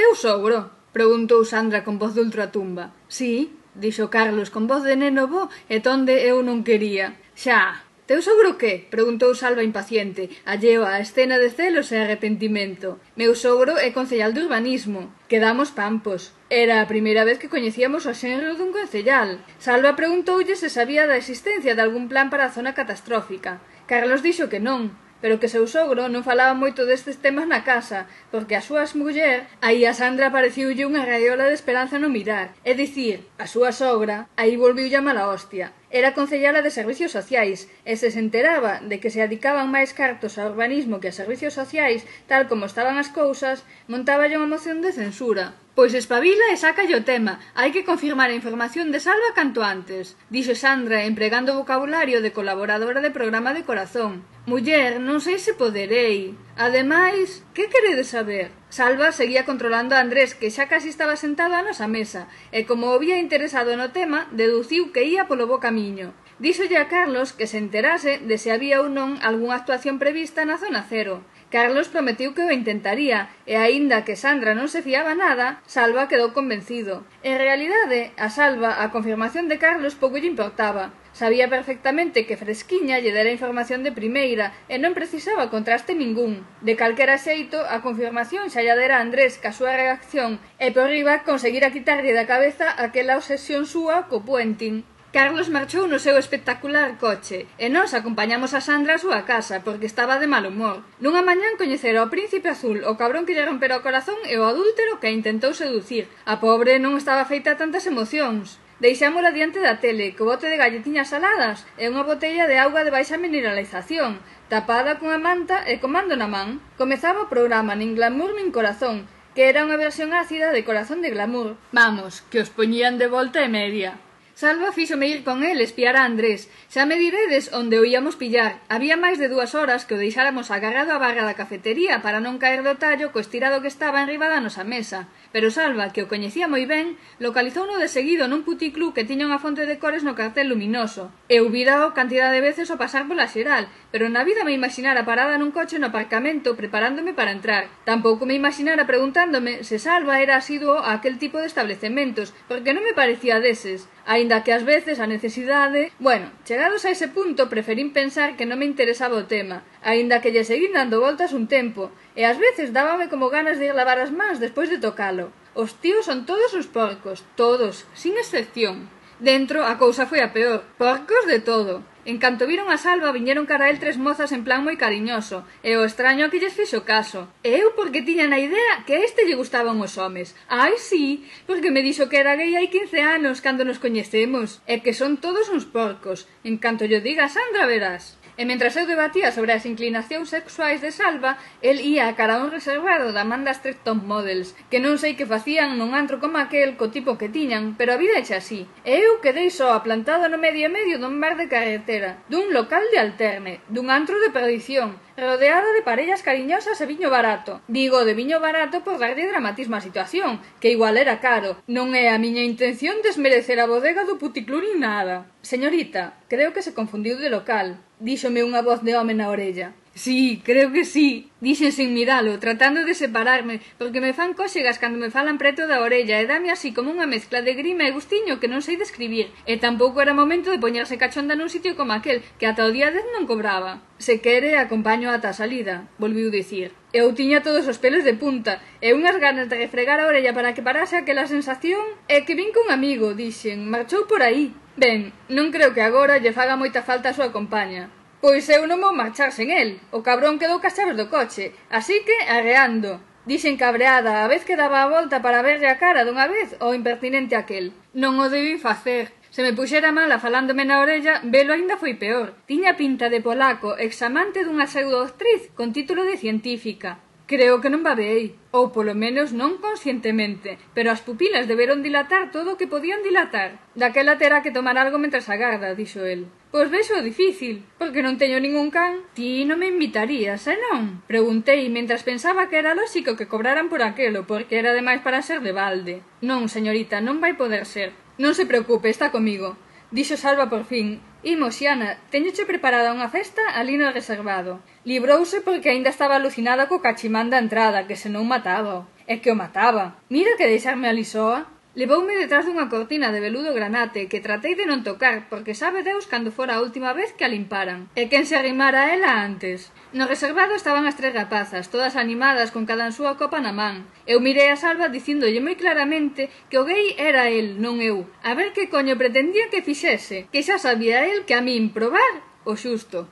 Teu sogro? Preguntou Sandra con voz de ultratumba. Sí, dixo Carlos con voz de neno bo e tonde eu non quería. Xa, teu sogro que? Preguntou Salva impaciente, alleo á escena de celos e arrepentimento. Meu sogro é concellal de urbanismo. Quedamos pampos. Era a primeira vez que coñecíamos o xénero dun concellal. Salva preguntoulle se sabía da existencia de algún plan para a zona catastrófica. Carlos dixo que non, pero que seu sogro non falaba moito destes temas na casa, porque a súa muller, aí a Sandra pareciulle unha raiola de esperanza no mirar, é dicir, a súa sogra, aí volviulle a mala hostia. Era concellala de servicios sociais, e se enteraba de que se adicaban máis cartos ao urbanismo que a servicios sociais, tal como estaban as cousas, montáballe unha moción de censura. Pois espabila e sácalle o tema, hai que confirmar a información de Salva canto antes, dixo Sandra empregando o vocabulario de colaboradora de programa de corazón. Muller, non sei se poderei. Ademais, que queredes saber? Salva seguía controlando a Andrés, que xa casi estaba sentado á nosa mesa, e como o vía interesado no tema, deduciu que ía polo bo camiño. Díxolle a Carlos que se enterase de se había ou non algunha actuación prevista na zona cero. Carlos prometiu que o intentaría, e aínda que Sandra non se fiaba nada, Salva quedou convencido. En realidade, a Salva a confirmación de Carlos pouco lle importaba. Sabía perfectamente que Fresquiña lle dera información de primeira e non precisaba contraste ningún. De calquera xeito, a confirmación xa lla dera Andrés ca súa reacción e por riba conseguira quitarlle da cabeza aquela obsesión súa co puenting. Carlos marchou no seu espectacular coche e nós acompañamos a Sandra á súa casa porque estaba de mal humor. Nunha mañán coñecera ao príncipe azul, o cabrón que lle rompera o corazón e o adúltero que a intentou seducir. A pobre non estaba feita a tantas emocións. Deixámola diante da tele, co bote de galletiñas saladas e unha botella de auga de baixa mineralización, tapada cunha manta e comando na man. Comezaba o programa nin glamour nin corazón, que era unha versión ácida de Corazón de Glamour. Vamos, que os poñían de volta e media. Salva fíxome ir con el espiar a Andrés. Xa me diredes onde o íamos pillar. Había máis de 2 horas que o deixáramos agarrado á barra da cafetería para non caer do tallo co estirado que estaba enriba da nosa mesa. Pero Salva, que o coñecía moi ben, localizouno de seguido nun puticlú que tiña unha fonte de cores no cartel luminoso. Eu vírao cantidad de veces ao pasar pola xeral, pero na vida me imaginara parada nun coche no aparcamento preparándome para entrar. Tampouco me imaginara preguntándome se Salva era asiduo a aquel tipo de establecementos, porque non me parecía deses. Aínda que ás veces a necesidade... Bueno, chegados a ese punto preferín pensar que non me interesaba o tema, aínda que lle seguín dando voltas un tempo, e ás veces dábame como ganas de ir lavar as mans despois de tocalo. Os tíos son todos uns porcos, todos, sin excepción. Dentro a cousa foi a peor, porcos de todo. En canto viron a Salva, viñeron cara a el 3 mozas en plan moi cariñoso, e o extraño que lles fixo caso. E eu porque tiña na idea que a este lle gustaban os homes. Ai, sí, porque me dixo que era gay hai 15 anos cando nos coñecemos, e que son todos uns porcos. En canto llo diga Sandra, verás. E mentras eu debatía sobre as inclinacións sexuais de Salva, el ía a cara a un reservado da man das Top Models, que non sei que facían nun antro como aquel co tipo que tiñan, pero a vida é así. E eu quedei só plantado no medio e medio dun bar de carretera, dun local de alterne, dun antro de perdición, rodeado de parellas cariñosas e viño barato. Digo de viño barato por darlle dramatismo á situación, que igual era caro. Non é a miña intención desmerecer a bodega do puticlú nin nada. Señorita, creo que se confundiu de local, díxome unha voz de home na orella. Sí, creo que sí, dixen sin miralo, tratando de separarme, porque me fan cóxegas cando me falan preto da orella e dame así como unha mezcla de grima e gustiño que non sei describir, e tampouco era momento de poñerse cachonda nun sitio como aquel, que ata o día 10 non cobraba. Se quere, acompaño ata a salida, volviu dicir. Eu tiña todos os pelos de punta, e unhas ganas de refregar a orella para que parase aquela sensación, e que vin cun amigo, dixen, marchou por aí. Ben, non creo que agora lle faga moita falta a súa compaña. Pois eu non vou marchar sen el. O cabrón quedou cas chaves do coche, así que arreando. Dixen cabreada, a vez que daba a volta para verlle a cara dunha vez o impertinente aquel. Non o debí facer. Se me puxera mala falándome na orella, velo aínda foi peor. Tiña pinta de polaco, examante dunha pseudo-actriz con título de científica. Creo que non babeei, ou polo menos non conscientemente, pero as pupilas deberon dilatar todo o que podían dilatar. Daquela terá que tomar algo mentras agarda, dixo el. Pois vexo difícil, porque non teño ningún can. Ti non me invitarías, e non? Preguntei, mentras pensaba que era lóxico que cobraran por aquelo, porque era demais para ser de balde. Non, señorita, non vai poder ser. Non se preocupe, está comigo. Dixo Salva por fin. Imos, Xiana, teñoche preparada unha festa ali no reservado. Librouse porque aínda estaba alucinada co cachimán da entrada, que se non mataba. é que o mataba. Mira que deixarme ali soa. Levoume detrás dunha cortina de veludo granate que tratei de non tocar, porque sabe Deus cando fora a última vez que a limparan. E quen se arrimara a ela antes? No reservado estaban as 3 rapazas, todas animadas con cada súa copa na man. Eu mirei a Salva dicíndolle moi claramente que o gay era el, non eu. A ver que coño pretendía que fixese, que xa sabía el que a min probar o xusto.